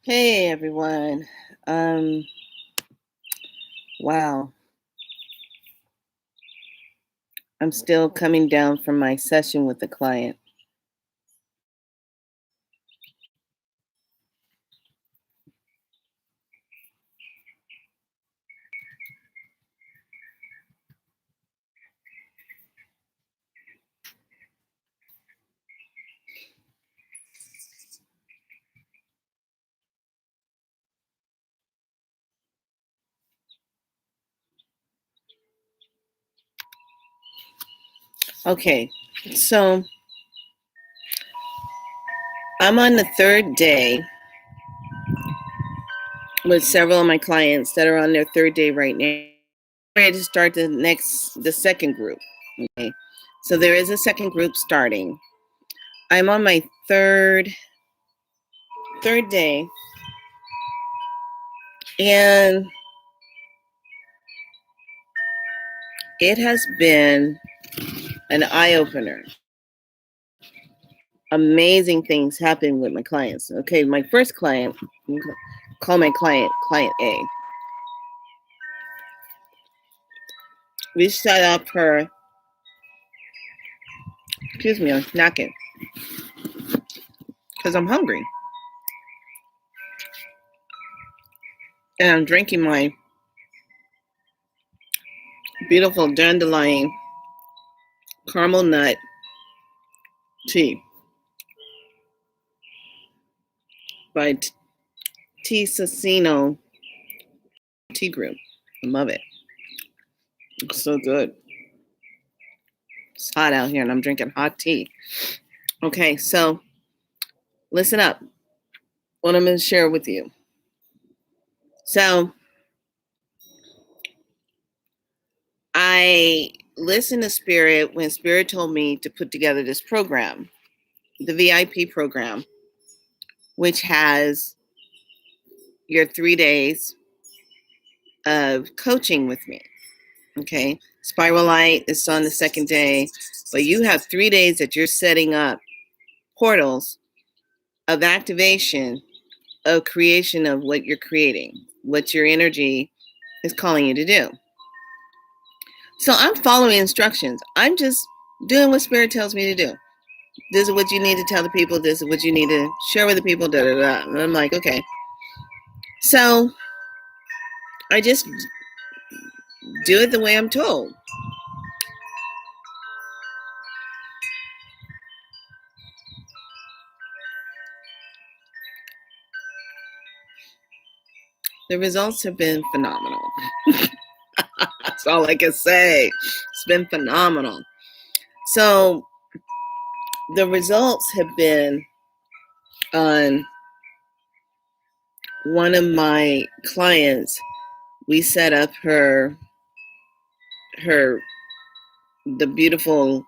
Hey everyone. Um, wow. I'm still coming down from my session with the client. Okay, so I'm on the third day with several of my clients that are on their third day right now. Ready to start the second group. Okay, so there is a second group starting. I'm on my third day, and it has been an eye opener. Amazing things happen with my clients. Okay, my first client, call my client A. We set up her, excuse me, I'm snacking because I'm hungry. And I'm drinking my beautiful dandelion caramel nut tea by Tea Sassino Tea Group. I love it. It's so good. It's hot out here and I'm drinking hot tea. Okay, so listen up. What I'm going to share with you. So I listened to Spirit when Spirit told me to put together this program, the VIP program, which has your 3 days of coaching with me. Okay. Spiral Light is on the second day, but you have 3 days that you're setting up portals of activation, of creation of what you're creating, what your energy is calling you to do. So I'm following instructions. I'm just doing what Spirit tells me to do. This is what you need to tell the people. This is what you need to share with the people. Da, da, da. And I'm like, okay. So I just do it the way I'm told. The results have been phenomenal. That's all I can say. It's been phenomenal. So the results have been on one of my clients. We set up her the beautiful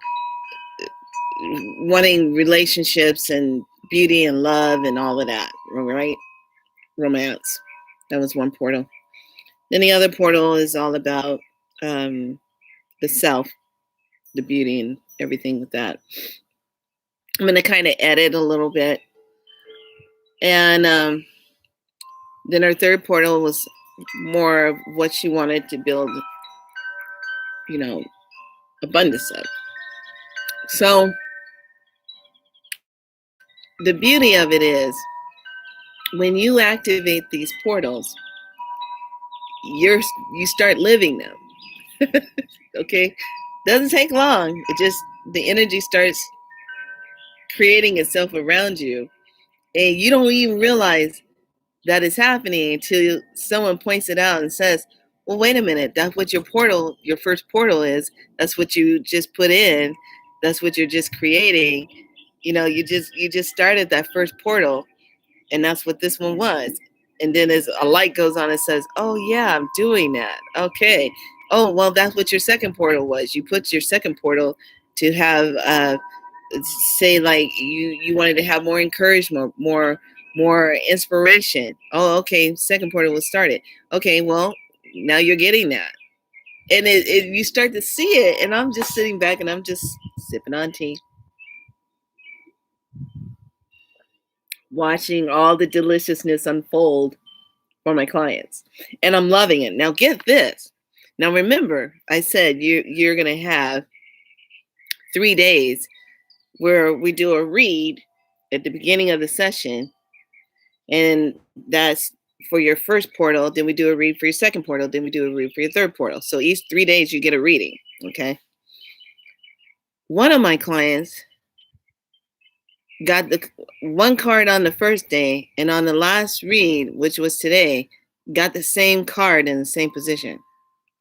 wanting relationships and beauty and love and all of that, right? Romance. That was one portal. Then the other portal is all about the self, the beauty, and everything with that. I'm going to kind of edit a little bit. And then her third portal was more of what she wanted to build, abundance of. So the beauty of it is when you activate these portals, you start living them. Okay, doesn't take long. It just the energy starts creating itself around you, and you don't even realize that is happening until someone points it out and says, well, wait a minute, that's what your first portal is. That's what you just put in. That's what you're just creating. You just started that first portal, and that's what this one was. And then as a light goes on, it says, oh yeah, I'm doing that. Okay. Oh, well, that's what your second portal was. You put your second portal to have say like you wanted to have more encouragement, more inspiration. Oh, okay, second portal was started. Okay, well, now you're getting that. And you start to see it, and I'm just sitting back and I'm just sipping on tea. watching all the deliciousness unfold for my clients. And I'm loving it. Now get this. Now remember, I said you're going to have 3 days where we do a read at the beginning of the session, and that's for your first portal. Then we do a read for your second portal. Then we do a read for your third portal. So each 3 days you get a reading. Okay. One of my clients got the one card on the first day, and on the last read, which was today, got the same card in the same position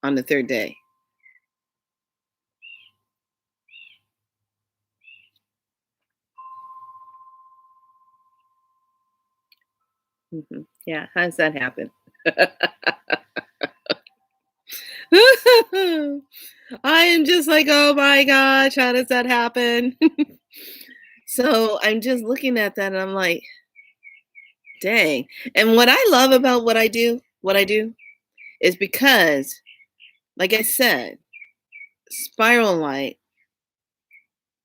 on the third day. Yeah, how does that happen? I am just like, oh my gosh, how does that happen? So I'm just looking at that and I'm like, dang. And what I love about what I do, is because, like I said, Spiral Light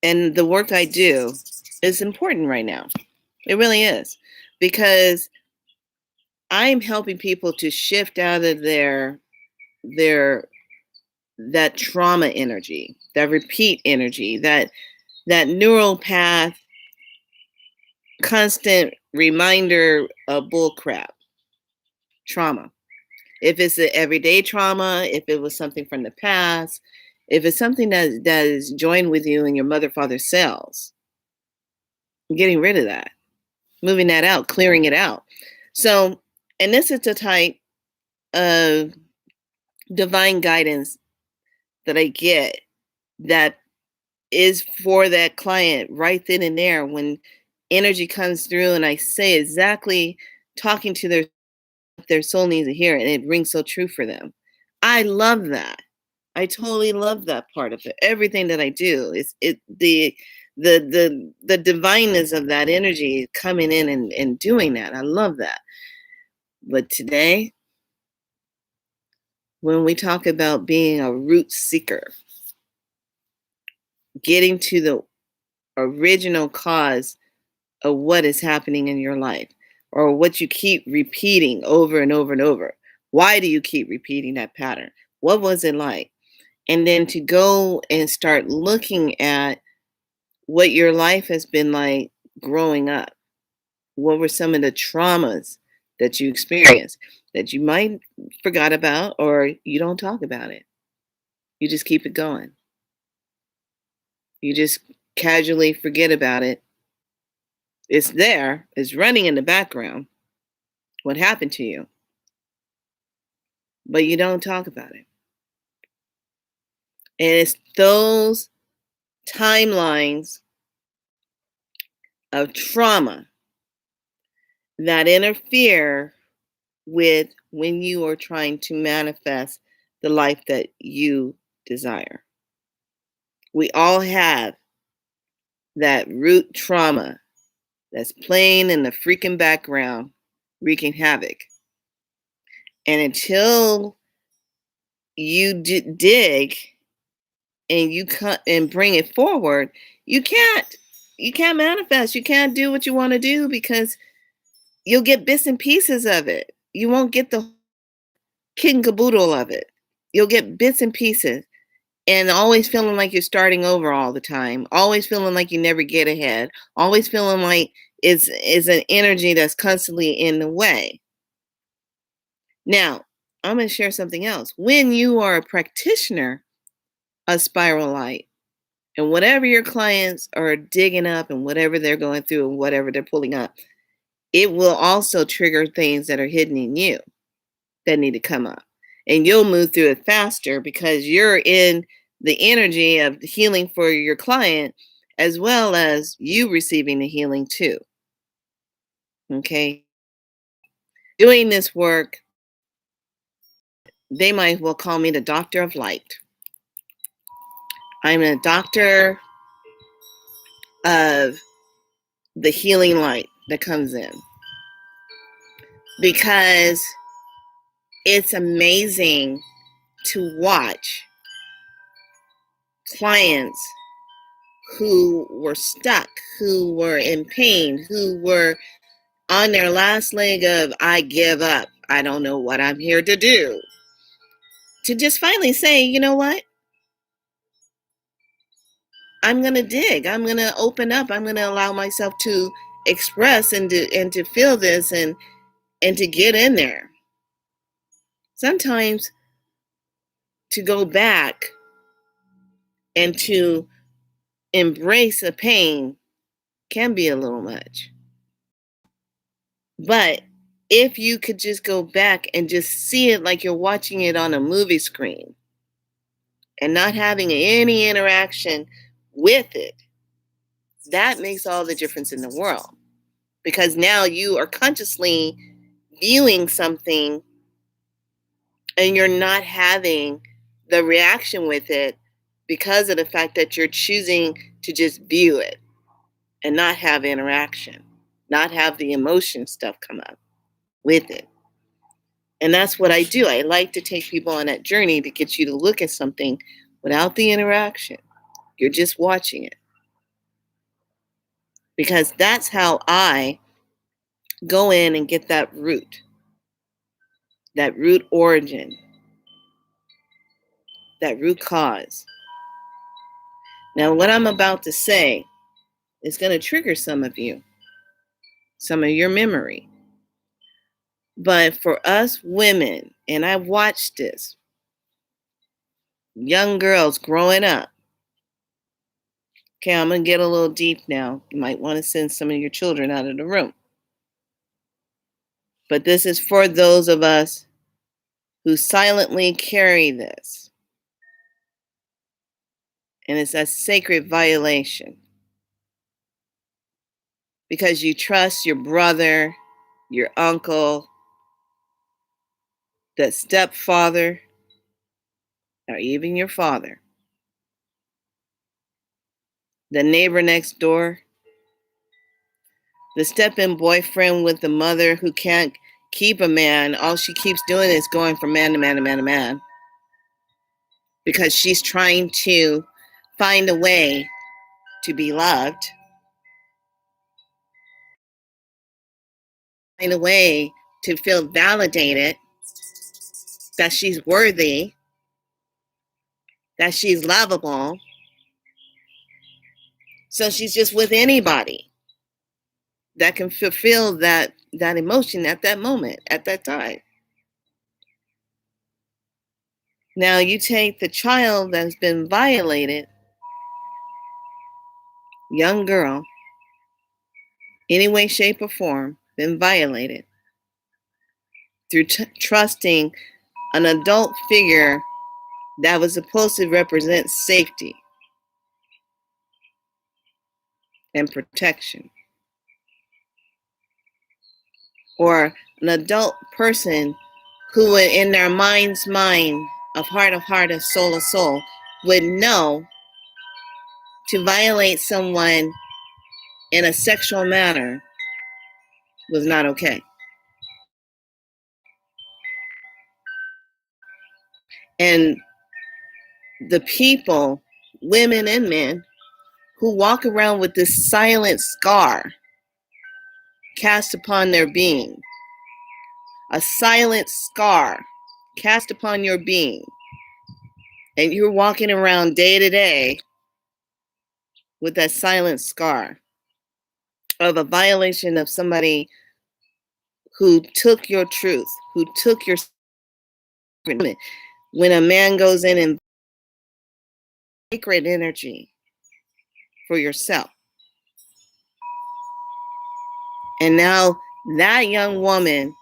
and the work I do is important right now. It really is. Because I'm helping people to shift out of their that trauma energy, that repeat energy, that neural path constant reminder of bullcrap trauma. If it's an everyday trauma, if it was something from the past, if it's something that is joined with you in your mother father cells, getting rid of that, moving that out, clearing it out. So, and this is the type of divine guidance that I get that is for that client right then and there when energy comes through and I say exactly talking to their soul needs to hear it, and it rings so true for them. I love that. I totally love that part of it. Everything that I do is the divineness of that energy coming in and doing that. I love that. But today, when we talk about being a root seeker, getting to the original cause of what is happening in your life or what you keep repeating over and over and over. Why do you keep repeating that pattern? What was it like? And then to go and start looking at what your life has been like growing up. What were some of the traumas that you experienced that you might forgot about or you don't talk about it? You just keep it going. You just casually forget about it. It's there, it's running in the background. What happened to you? But you don't talk about it. And it's those timelines of trauma that interfere with when you are trying to manifest the life that you desire. We all have that root trauma that's playing in the freaking background, wreaking havoc. And until you dig and you cut and bring it forward, you can't manifest. You can't do what you want to do because you'll get bits and pieces of it. You won't get the kit and caboodle of it. You'll get bits and pieces and always feeling like you're starting over all the time, always feeling like you never get ahead, always feeling like it's an energy that's constantly in the way. Now, I'm going to share something else. When you are a practitioner of Spiral Light, and whatever your clients are digging up and whatever they're going through and whatever they're pulling up, it will also trigger things that are hidden in you that need to come up. And you'll move through it faster because you're in the energy of healing for your client as well as you receiving the healing too. Okay. Doing this work, they might well call me the doctor of light. I'm a doctor of the healing light that comes in because it's amazing to watch clients who were stuck, who were in pain, who were on their last leg of, I give up, I don't know what I'm here to do, to just finally say, you know what? I'm going to dig. I'm going to open up. I'm going to allow myself to express and to feel this and to get in there. Sometimes to go back and to embrace the pain can be a little much. But if you could just go back and just see it like you're watching it on a movie screen and not having any interaction with it, that makes all the difference in the world. Because now you are consciously viewing something and you're not having the reaction with it because of the fact that you're choosing to just view it and not have interaction, not have the emotion stuff come up with it. And that's what I do. I like to take people on that journey to get you to look at something without the interaction. You're just watching it. Because that's how I go in and get that root origin, that root cause. Now, what I'm about to say is going to trigger some of you, some of your memory. But for us women, and I've watched this, young girls growing up. Okay, I'm going to get a little deep now. You might want to send some of your children out of the room. But this is for those of us who silently carry this. And it's a sacred violation. Because you trust your brother, your uncle, the stepfather, or even your father, the neighbor next door, the step-in boyfriend with the mother who can't keep a man. All she keeps doing is going from man to man to man to man. Because she's trying to find a way to be loved, find a way to feel validated, that she's worthy, that she's lovable. So she's just with anybody that can fulfill that emotion at that moment, at that time. Now you take the child that's been violated, young girl, any way, shape, or form, been violated through trusting an adult figure that was supposed to represent safety and protection. Or an adult person who in their mind's mind, of heart, of soul, would know to violate someone in a sexual manner was not okay. And the people, women and men, who walk around with this silent scar cast upon their being, a silent scar cast upon your being, and you're walking around day to day with that silent scar of a violation of somebody who took your truth, who took your sacred. When a man goes in and sacred energy for yourself, and now that young woman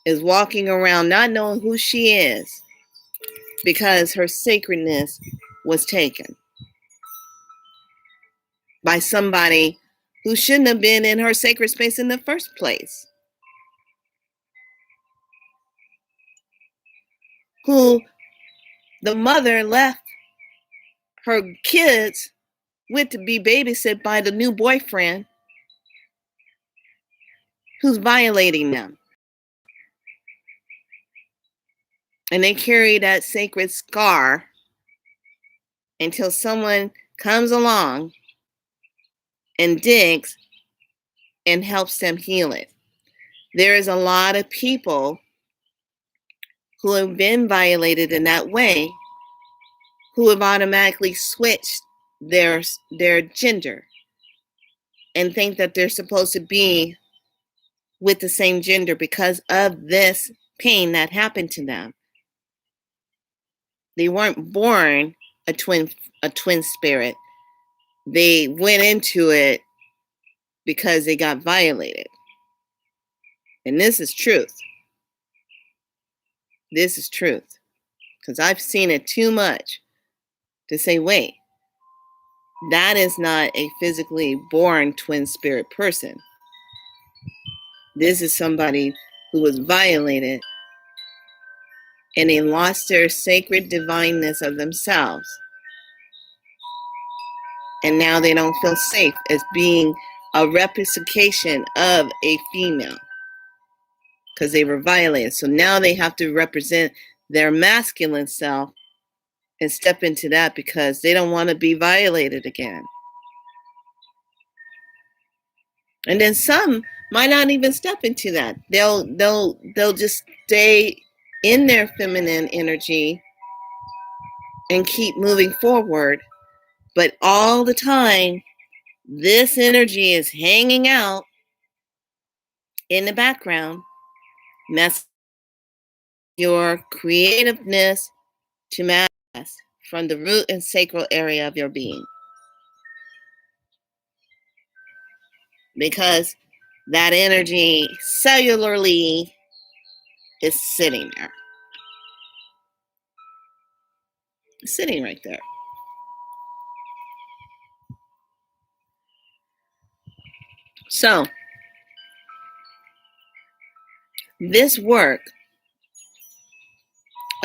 is walking around not knowing who she is because her sacredness was taken by somebody who shouldn't have been in her sacred space in the first place. Who the mother left her kids with to be babysit by the new boyfriend who's violating them. And they carry that sacred scar until someone comes along and digs and helps them heal it. There is a lot of people who have been violated in that way who have automatically switched their gender and think that they're supposed to be with the same gender because of this pain that happened to them. They weren't born a twin spirit. They went into it because they got violated. And this is truth. This is truth. Because I've seen it too much to say, wait, that is not a physically born twin spirit person. This is somebody who was violated and they lost their sacred divineness of themselves. And now they don't feel safe as being a representation of a female because they were violated. So now they have to represent their masculine self and step into that because they don't want to be violated again. And then some might not even step into that. They'll just stay in their feminine energy and keep moving forward. But all the time, this energy is hanging out in the background, messing your creativeness to manifest from the root and sacral area of your being. Because that energy cellularly is sitting there. It's sitting right there. So, this work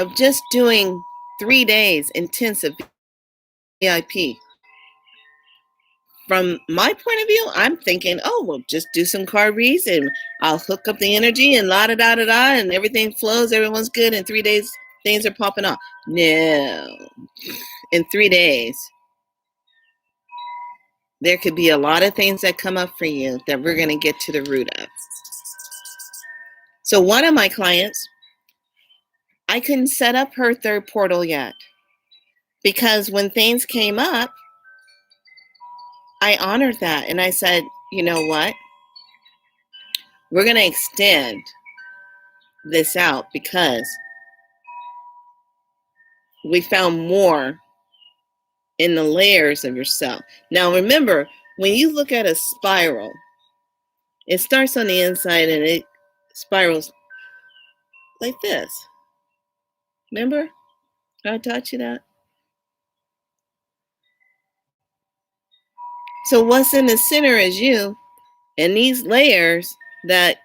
of just doing 3 days intensive VIP, from my point of view, I'm thinking, oh, well, just do some card reads and I'll hook up the energy and la-da-da-da-da and everything flows, everyone's good. In 3 days, things are popping off. No. In 3 days, there could be a lot of things that come up for you that we're going to get to the root of. So one of my clients, I couldn't set up her third portal yet because when things came up, I honored that. And I said, you know what? We're going to extend this out because we found more in the layers of yourself. Now, remember, when you look at a spiral, it starts on the inside and it spirals like this. Remember how I taught you that? So what's in the center is you, and these layers that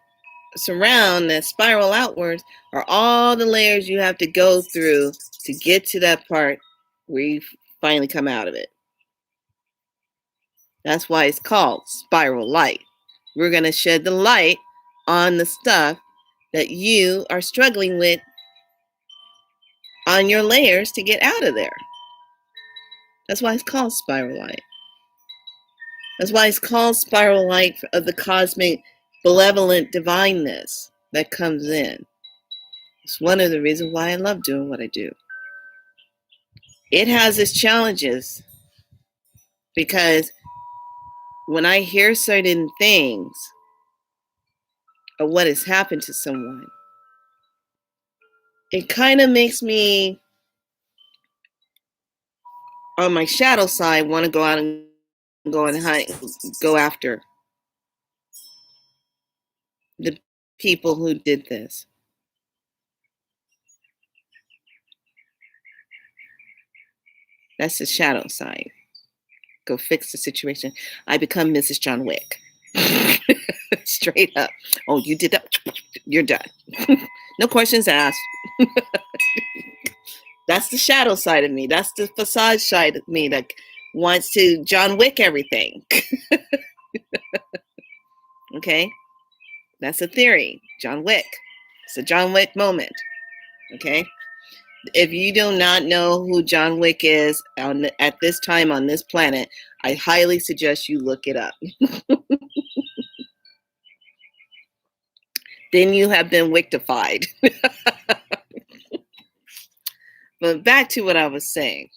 surround, that spiral outwards, are all the layers you have to go through to get to that part where you finally come out of it. That's why it's called spiral light. We're going to shed the light on the stuff that you are struggling with on your layers to get out of there. That's why it's called spiral light. That's why it's called spiral light of the cosmic benevolent divineness that comes in. It's one of the reasons why I love doing what I do. It has its challenges because when I hear certain things of what has happened to someone, it kind of makes me, on my shadow side, want to go out and go after the people who did this. That's the shadow side. Go fix the situation. I become Mrs. John Wick. Straight up. Oh, you did that? You're done. No questions asked. That's the shadow side of me. That's the facade side of me that wants to John Wick everything. Okay? That's a theory. John Wick. It's a John Wick moment. Okay? If you do not know who John Wick is at this time on this planet, I highly suggest you look it up. then you have been victified. But back to what I was saying.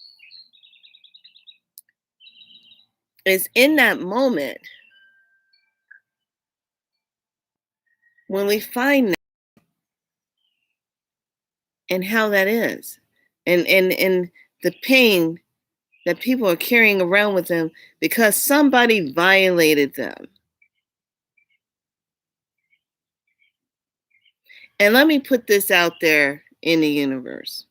It's in that moment when we find that and how that is. And the pain that people are carrying around with them because somebody violated them. And let me put this out there in the universe.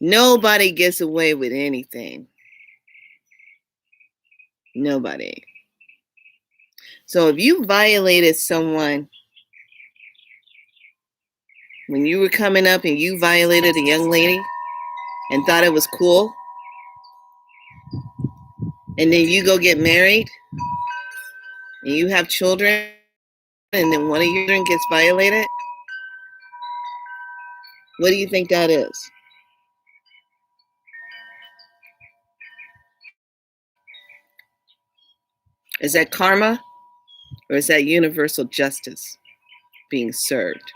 Nobody gets away with anything. Nobody. So if you violated someone when you were coming up and you violated a young lady and thought it was cool, and then you go get married and you have children and then one of your children gets violated, what do you think that is? Is that karma or is that universal justice being served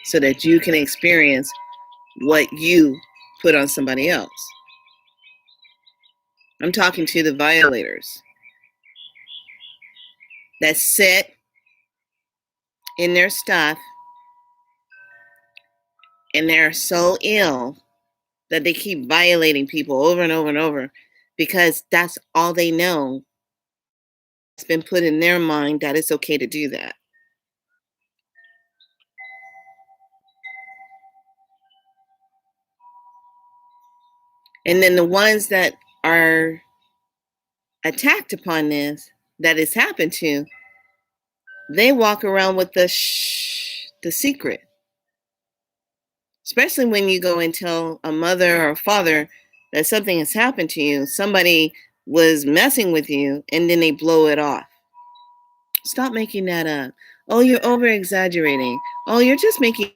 so that you can experience what you put on somebody else? I'm talking to the violators that sit in their stuff and they're so ill that they keep violating people over and over and over because that's all they know. It's been put in their mind that it's okay to do that. And then the ones that are attacked upon this, that it's happened to, they walk around with the secret. Especially when you go and tell a mother or a father that something has happened to you, somebody was messing with you, and then they blow it off. Stop making that up. Oh, you're over exaggerating. Oh, you're just making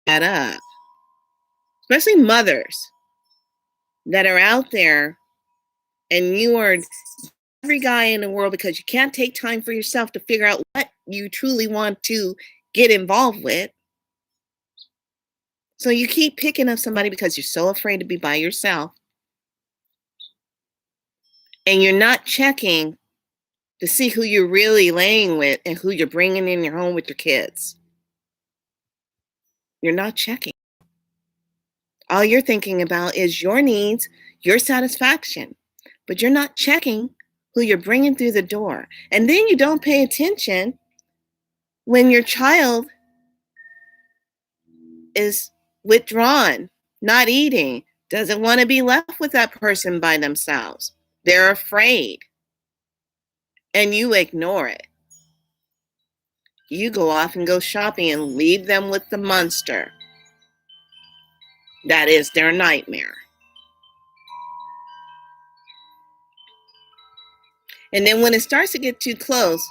that up. Especially mothers that are out there and you are every guy in the world because you can't take time for yourself to figure out what you truly want to get involved with. So you keep picking up somebody because you're so afraid to be by yourself. And you're not checking to see who you're really laying with and who you're bringing in your home with your kids. You're not checking. All you're thinking about is your needs, your satisfaction, but you're not checking who you're bringing through the door. And then you don't pay attention when your child is withdrawn, not eating, doesn't want to be left with that person by themselves. They're afraid. And you ignore it. You go off and go shopping and leave them with the monster. That is their nightmare. And then when it starts to get too close,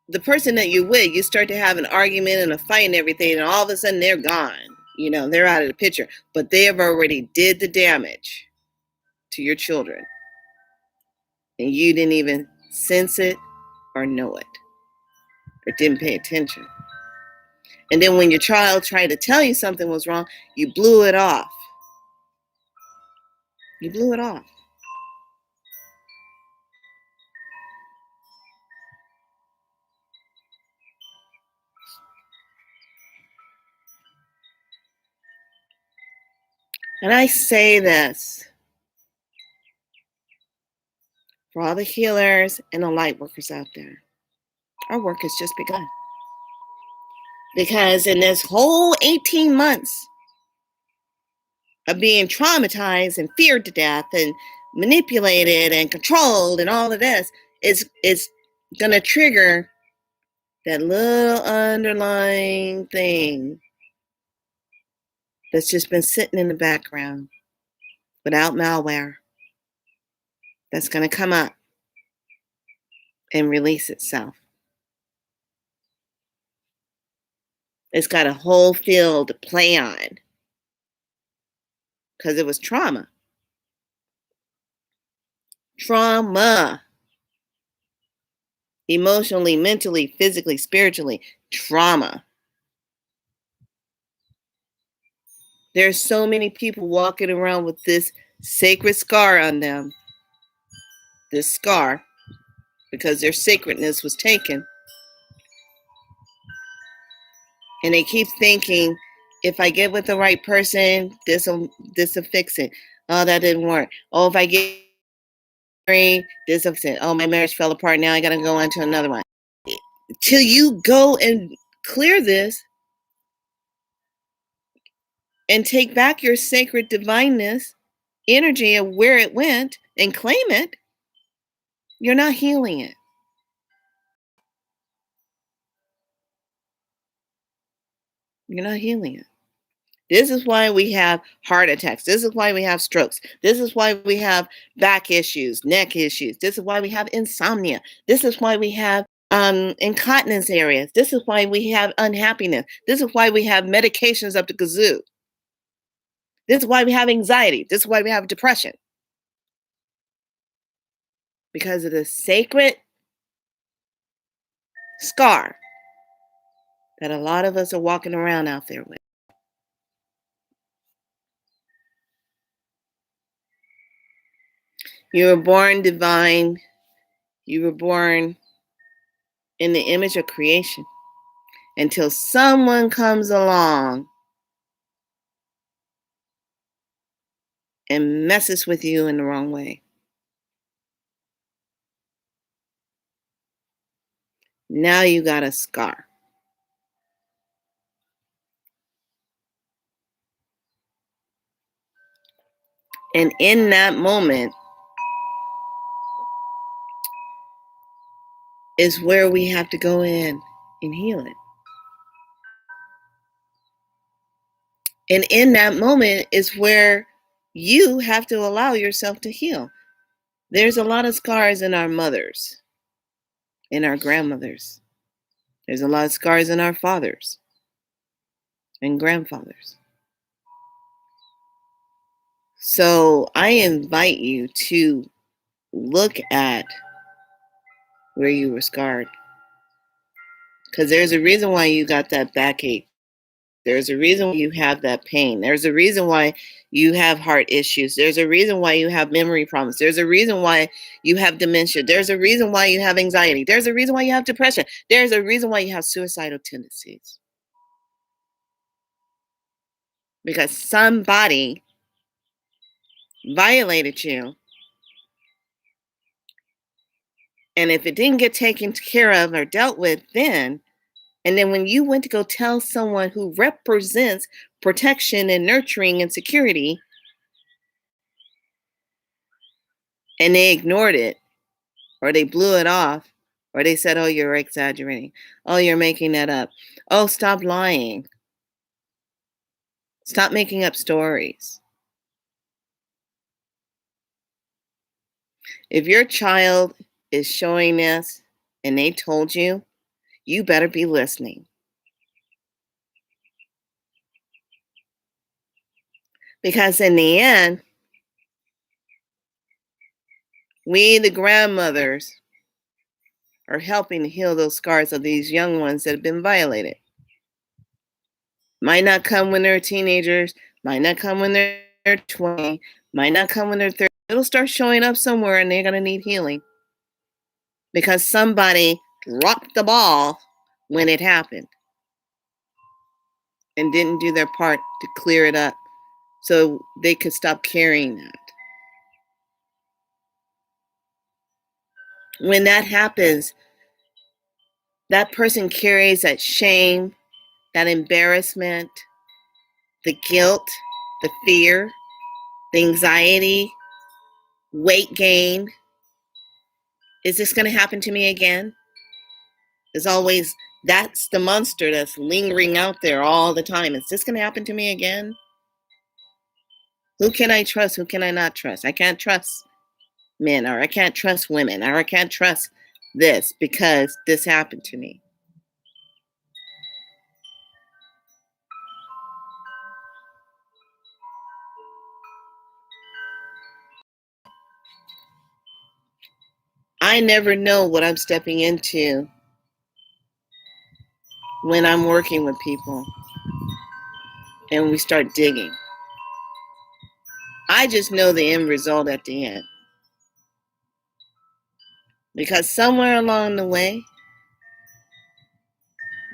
the person that you're with, you start to have an argument and a fight and everything, and all of a sudden they're gone. You know, they're out of the picture. But they have already did the damage to your children. And you didn't even sense it or know it or didn't pay attention. And then when your child tried to tell you something was wrong, you blew it off. You blew it off. And I say this for all the healers and the light workers out there. Our work has just begun. Because in this whole 18 months of being traumatized and feared to death and manipulated and controlled and all of this, is going to trigger that little underlying thing that's just been sitting in the background without malware that's going to come up and release itself. It's got a whole field to play on because it was trauma. Trauma. emotionally, mentally, physically, spiritually, trauma. There's so many people walking around with this sacred scar on them, this scar, because their sacredness was taken. And they keep thinking, if I get with the right person, this'll fix it. Oh, that didn't work. Oh, if I get married, this'll fix it. Oh, my marriage fell apart. Now I gotta go on to another one. Till you go and clear this and take back your sacred divineness, energy of where it went and claim it, you're not healing it. You're not healing it. This is why we have heart attacks. This is why we have strokes. This is why we have back issues, neck issues. This is why we have insomnia. This is why we have incontinence areas. This is why we have unhappiness. This is why we have medications up to kazoo. This is why we have anxiety. This is why we have depression. Because of the sacred scar that a lot of us are walking around out there with. You were born divine. You were born in the image of creation until someone comes along and messes with you in the wrong way. Now you got a scar. And in that moment is where we have to go in and heal it. And in that moment is where you have to allow yourself to heal. There's a lot of scars in our mothers, in our grandmothers. There's a lot of scars in our fathers and grandfathers. So I invite you to look at where you were scarred. Because there's a reason why you got that backache. There's a reason why you have that pain. There's a reason why you have heart issues. There's a reason why you have memory problems. There's a reason why you have dementia. There's a reason why you have anxiety. There's a reason why you have depression. There's a reason why you have suicidal tendencies. Because somebody violated you. And if it didn't get taken care of or dealt with then, and then when you went to go tell someone who represents protection and nurturing and security, and they ignored it, or they blew it off, or they said, oh, you're exaggerating. Oh, you're making that up. Oh, stop lying. Stop making up stories. If your child is showing this and they told you, you better be listening. Because in the end, we, the grandmothers, are helping to heal those scars of these young ones that have been violated. Might not come when they're teenagers, might not come when they're 20, might not come when they're 30. It'll start showing up somewhere and they're going to need healing because somebody dropped the ball when it happened and didn't do their part to clear it up so they could stop carrying that. When that happens, that person carries that shame, that embarrassment, the guilt, the fear, the anxiety, weight gain. Is this going to happen to me again? There's always, that's the monster that's lingering out there all the time. Is this going to happen to me again? Who can I trust? Who can I not trust? I can't trust men, or I can't trust women, or I can't trust this because this happened to me. I never know what I'm stepping into when I'm working with people and we start digging. I just know the end result at the end. Because somewhere along the way,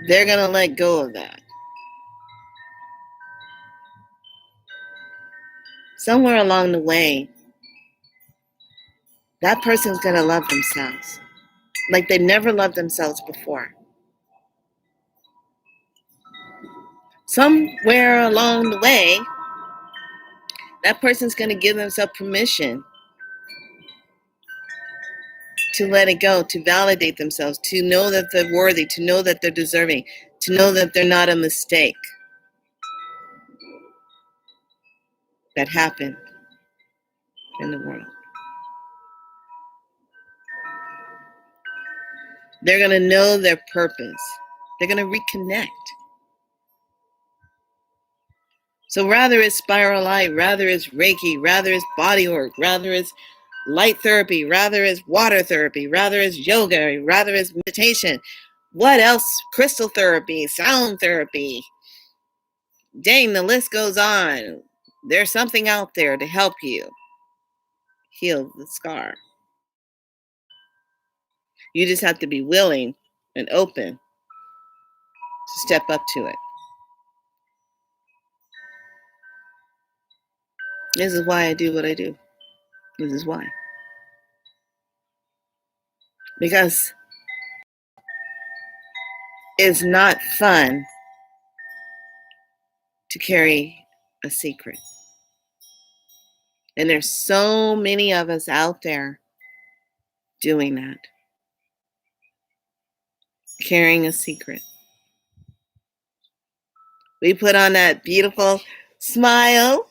they're going to let go of that. Somewhere along the way, that person's going to love themselves like they never loved themselves before. Somewhere along the way, that person's going to give themselves permission to let it go, to validate themselves, to know that they're worthy, to know that they're deserving, to know that they're not a mistake that happened in the world. They're going to know their purpose. They're going to reconnect. So rather it's spiral light, rather it's Reiki, rather it's body work, rather it's light therapy, rather it's water therapy, rather it's yoga, rather it's meditation. What else? Crystal therapy, sound therapy. Dang, the list goes on. There's something out there to help you heal the scar. You just have to be willing and open to step up to it. This is why I do what I do. This is why. Because it's not fun to carry a secret. And there's so many of us out there doing that. Carrying a secret. We put on that beautiful smile.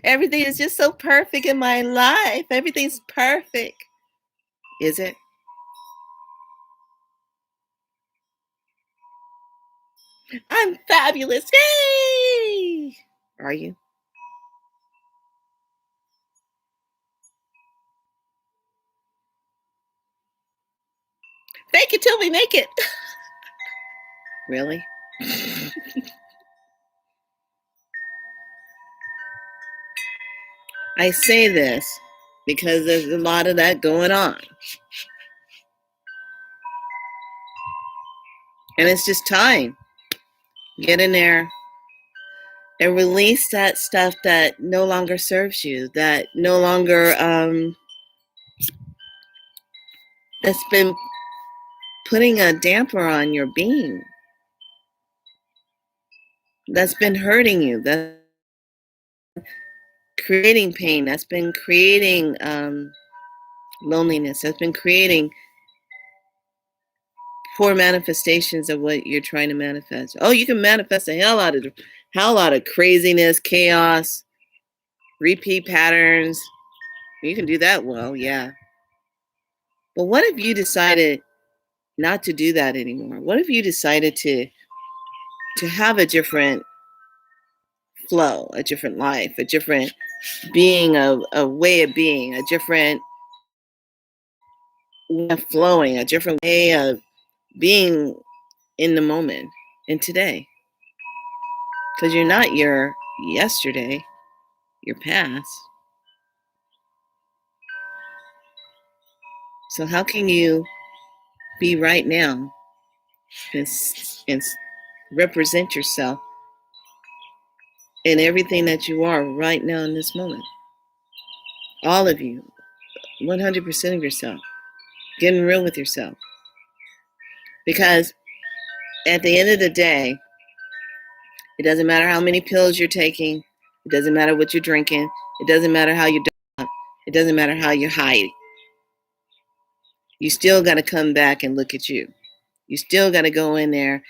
Everything is just so perfect in my life. Everything's perfect. Is it? I'm fabulous. Yay! Are you? Fake it till we make it. Really? I say this because there's a lot of that going on. And it's just time. Get in there and release that stuff that no longer serves you, that no longer, that's been putting a damper on your being, that's been hurting you, that's creating pain, that's been creating loneliness, that's been creating poor manifestations of what you're trying to manifest. Oh, you can manifest a hell out of craziness, chaos, repeat patterns. You can do that well, yeah. But what if you decided not to do that anymore? What if you decided to have a different flow, a different life, a different being, a way of being, a different way of flowing, a different way of being in the moment, in today? Because you're not your yesterday, your past. So how can you be right now and represent yourself in everything that you are right now in this moment? All of you, 100% of yourself, getting real with yourself. Because at the end of the day, it doesn't matter how many pills you're taking, it doesn't matter what you're drinking, it doesn't matter how you're doing, it doesn't matter how you're hiding. You still got to come back and look at you. You still got to go in there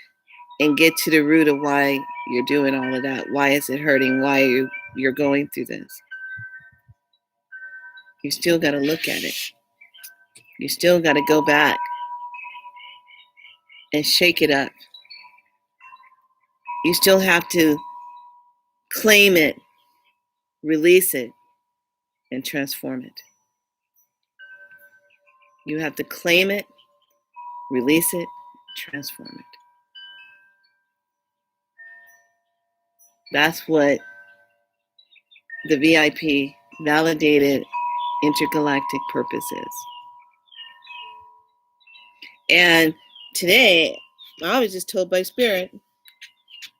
and get to the root of why you're doing all of that. Why is it hurting? Why you're going through this? You still got to look at it. You still got to go back and shake it up. You still have to claim it, release it, and transform it. You have to claim it, release it, transform it. That's what the VIP, validated intergalactic purpose is. And today, I was just told by Spirit,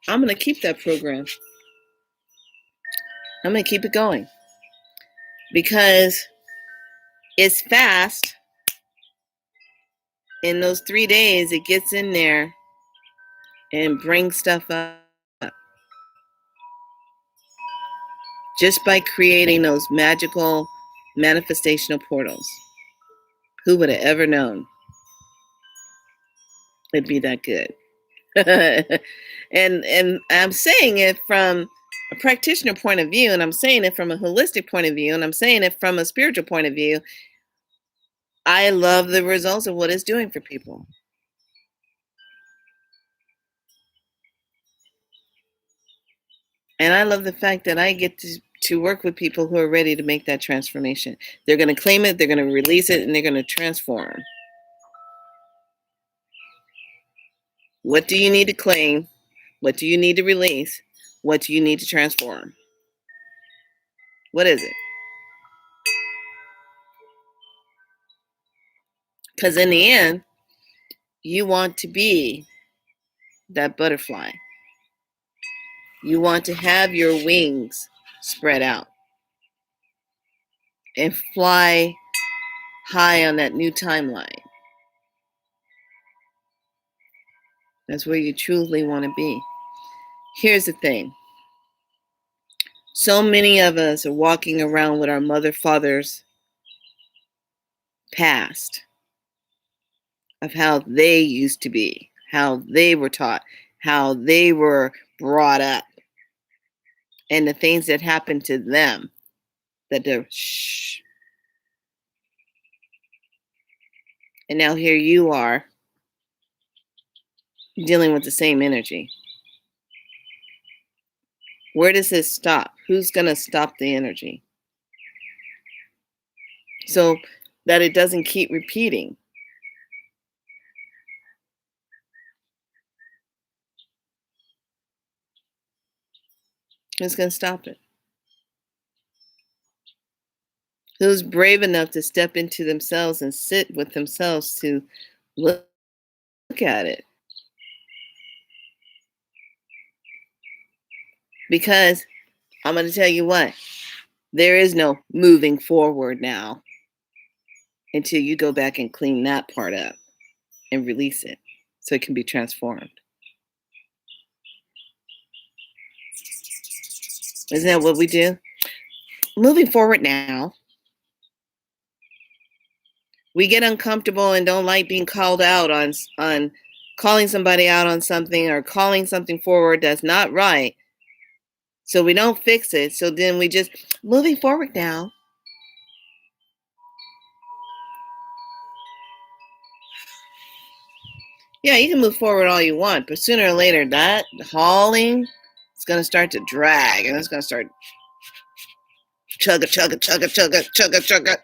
I'm going to keep that program. I'm going to keep it going. Because it's fast. In those 3 days, it gets in there and brings stuff up. Just by creating those magical manifestational portals. Who would have ever known it'd be that good? and I'm saying it from a practitioner point of view, and I'm saying it from a holistic point of view, and I'm saying it from a spiritual point of view. I love the results of what it's doing for people. And I love the fact that I get to work with people who are ready to make that transformation. They're going to claim it, they're going to release it, and they're going to transform. What do you need to claim? What do you need to release? What do you need to transform? What is it? Because in the end, you want to be that butterfly. You want to have your wings spread out and fly high on that new timeline. That's where you truly want to be. Here's the thing. So many of us are walking around with our mother, fathers past of how they used to be, how they were taught, how they were brought up, and the things that happened to them that they're shh. And now here you are dealing with the same energy. Where does this stop? Who's going to stop the energy? So that it doesn't keep repeating. Who's going to stop it? Who's brave enough to step into themselves and sit with themselves to look at it? Because I'm going to tell you what, there is no moving forward now until you go back and clean that part up and release it so it can be transformed. Isn't that what we do? Moving forward now, we get uncomfortable and don't like being called out on calling somebody out on something or calling something forward that's not right. So we don't fix it. So then we just moving forward now. Yeah, you can move forward all you want, but sooner or later that hauling is going to start to drag and it's going to start chugga, chugga, chugga, chugga, chugga, chugga.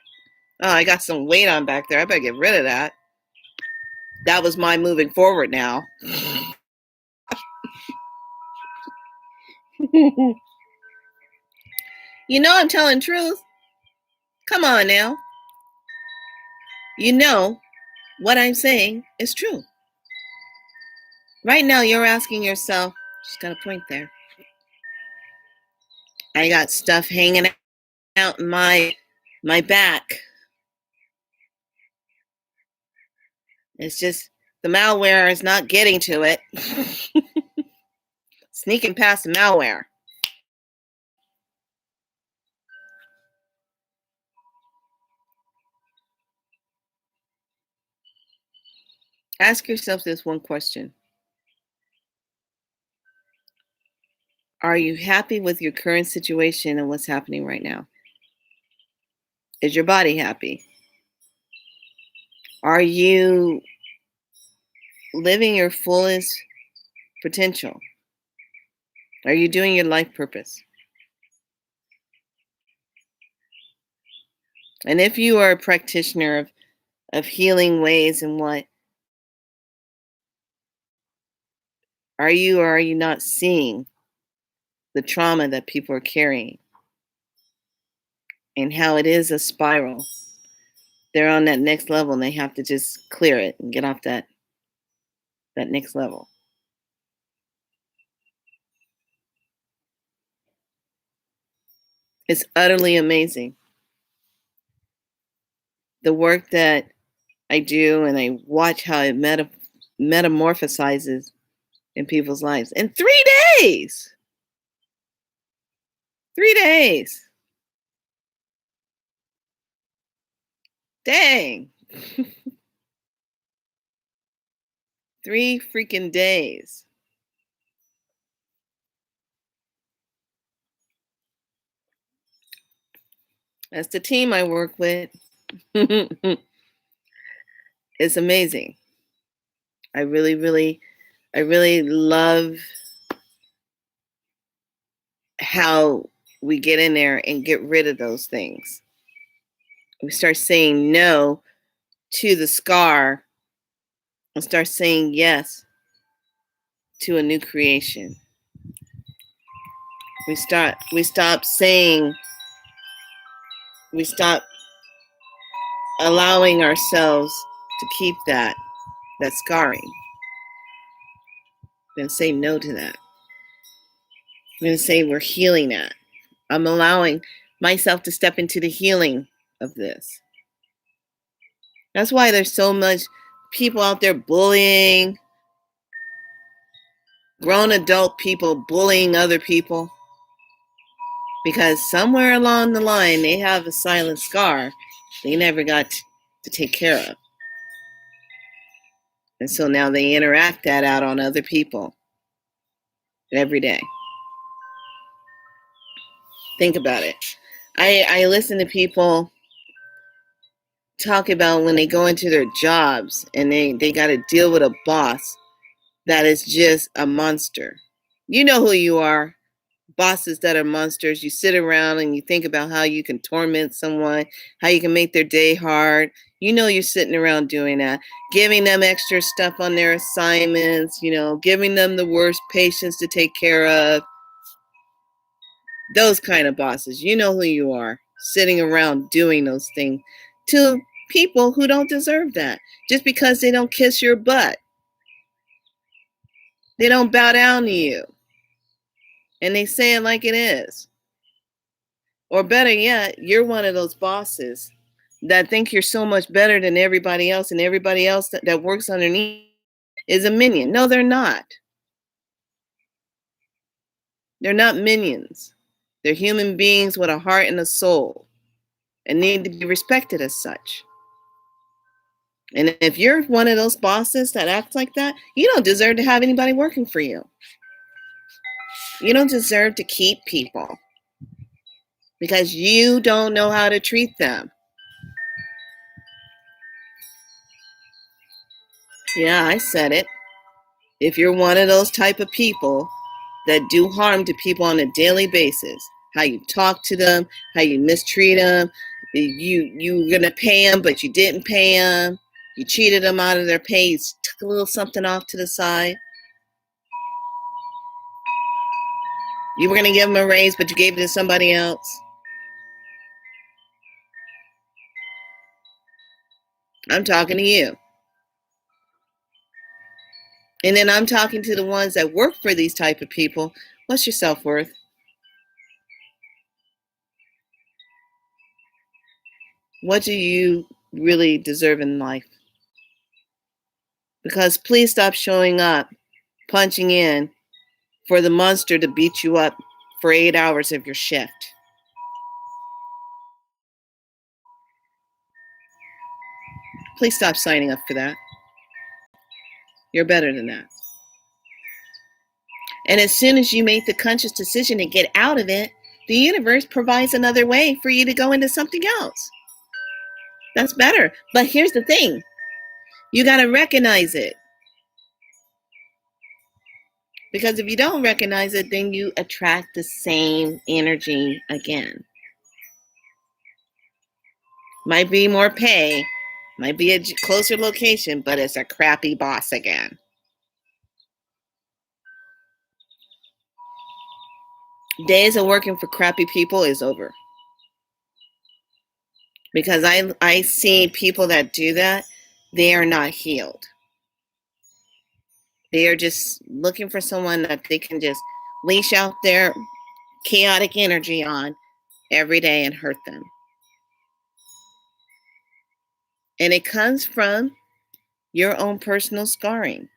Oh, I got some weight on back there. I better get rid of that. That was my moving forward now. You know I'm telling truth. Come on now. You know what I'm saying is true. Right now you're asking yourself, just got a point there. I got stuff hanging out in my back. It's just the malware is not getting to it. Sneaking past the malware. Ask yourself this one question. Are you happy with your current situation and what's happening right now? Is your body happy? Are you living your fullest potential? Are you doing your life purpose? And if you are a practitioner of healing ways and what are you or are you not seeing the trauma that people are carrying and how it is a spiral. They're on that next level and they have to just clear it and get off that next level. It's utterly amazing. The work that I do and I watch how it metamorphosizes in people's lives in 3 days. 3 days. Dang. 3 freaking days. That's the team I work with. It's amazing. I really love how we get in there and get rid of those things. We start saying no to the scar and start saying yes to a new creation. We stop allowing ourselves to keep that scarring. I'm going to say no to that. I'm going to say we're healing that. I'm allowing myself to step into the healing of this. That's why there's so much people out there bullying, grown adult people bullying other people. Because somewhere along the line, they have a silent scar they never got to take care of. And so now they interact that out on other people every day. Think about it. I listen to people talk about when they go into their jobs and they got to deal with a boss that is just a monster. You know who you are. Bosses that are monsters. You sit around and you think about how you can torment someone, how you can make their day hard. You know you're sitting around doing that, giving them extra stuff on their assignments, giving them the worst patients to take care of. Those kind of bosses. You know who you are, sitting around doing those things to people who don't deserve that just because they don't kiss your butt. They don't bow down to you. And they say it like it is. Or better yet, you're one of those bosses that think you're so much better than everybody else, and everybody else that works underneath is a minion. No, they're not. They're not minions. They're human beings with a heart and a soul and need to be respected as such. And if you're one of those bosses that acts like that, you don't deserve to have anybody working for you. You don't deserve to keep people because you don't know how to treat them. Yeah, I said it. If you're one of those type of people that do harm to people on a daily basis, how you talk to them, how you mistreat them, you were going to pay them, but you didn't pay them, you cheated them out of their pay, you took a little something off to the side. You were going to give them a raise, but you gave it to somebody else. I'm talking to you. And then I'm talking to the ones that work for these type of people. What's your self-worth? What do you really deserve in life? Because please stop showing up, punching in for the monster to beat you up for 8 hours of your shift. Please stop signing up for that. You're better than that. And as soon as you make the conscious decision to get out of it, the universe provides another way for you to go into something else. That's better. But here's the thing. You got to recognize it. Because if you don't recognize it, then you attract the same energy again. Might be more pay, Might be a closer location, but it's a crappy boss again. Days of working for crappy people is over. Because I see people that do that, they are not healed. They are just looking for someone that they can just leash out their chaotic energy on every day and hurt them. And it comes from your own personal scarring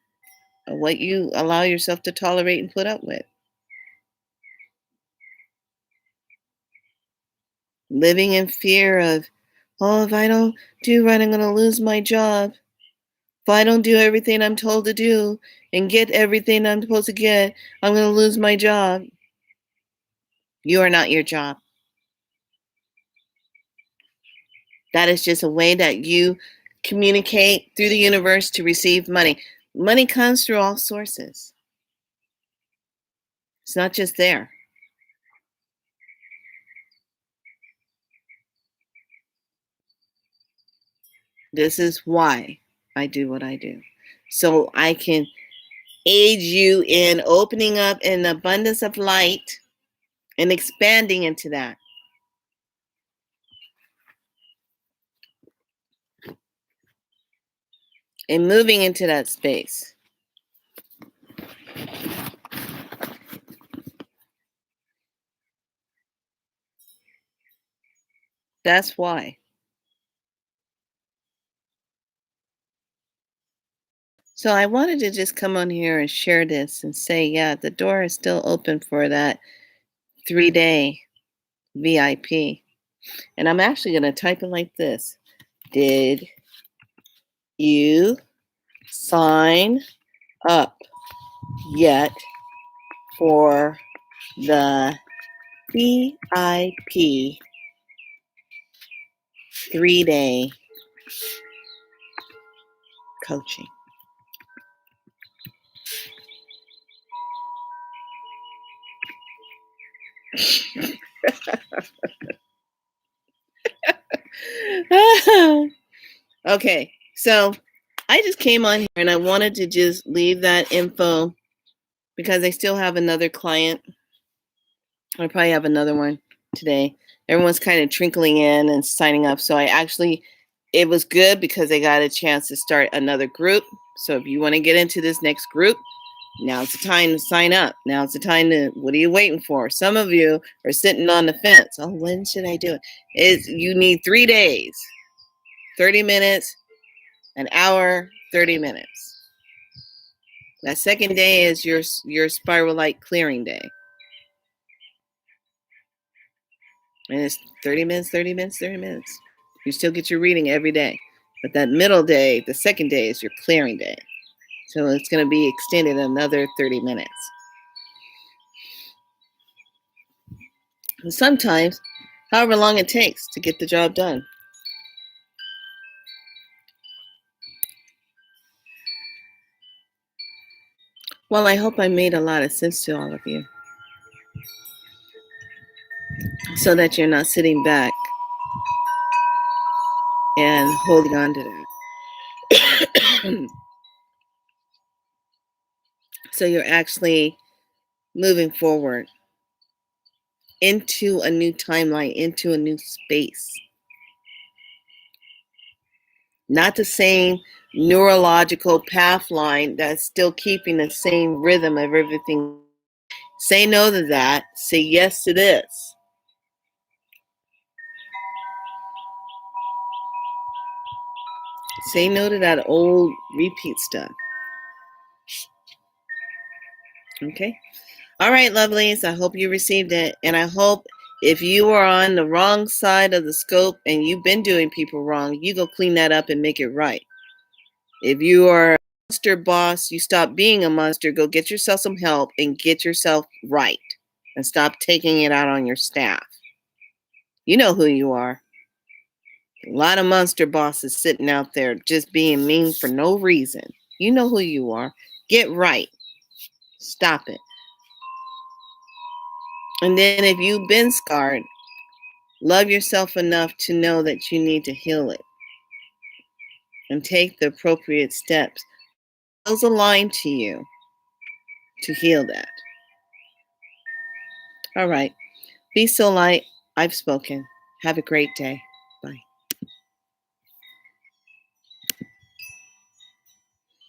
of what you allow yourself to tolerate and put up with. Living in fear of, oh, if I don't do right, I'm going to lose my job. If I don't do everything I'm told to do and get everything I'm supposed to get, I'm going to lose my job. You are not your job. That is just a way that you communicate through the universe to receive money. Money comes through all sources. It's not just there. This is why I do what I do. So I can aid you in opening up an abundance of light and expanding into that. And moving into that space. That's why. So I wanted to just come on here and share this and say, yeah, the door is still open for that 3-day VIP. And I'm actually going to type it like this. Did you sign up yet for the VIP 3-day coaching? Okay, so I just came on here and I wanted to just leave that info because I still have another client. I probably have another one today. Everyone's kind of trickling in and signing up. So it was good because I got a chance to start another group. So if you want to get into this next group, now's the time to sign up. Now's the time to, what are you waiting for? Some of you are sitting on the fence. Oh, when should I do it? You need 3 days, 30 minutes, an hour, 30 minutes. That second day is your spiral light clearing day. And it's 30 minutes, 30 minutes, 30 minutes. You still get your reading every day. But that middle day, the second day, is your clearing day. So it's going to be extended another 30 minutes. And sometimes, however long it takes to get the job done. Well, I hope I made a lot of sense to all of you. So that you're not sitting back and holding on to that. So you're actually moving forward into a new timeline, into a new space. Not the same neurological path line that's still keeping the same rhythm of everything. Say no to that. Say yes to this. Say no to that old repeat stuff. Okay? All right, lovelies. I hope you received it. And I hope if you are on the wrong side of the scope and you've been doing people wrong, you go clean that up and make it right. If you are a monster boss, you stop being a monster, go get yourself some help and get yourself right. And stop taking it out on your staff. You know who you are. A lot of monster bosses sitting out there just being mean for no reason. You know who you are. Get right. Stop it. And then if you've been scarred, love yourself enough to know that you need to heal it. and take the appropriate steps. Those align to you to heal that. All right. Be so light. I've spoken. Have a great day.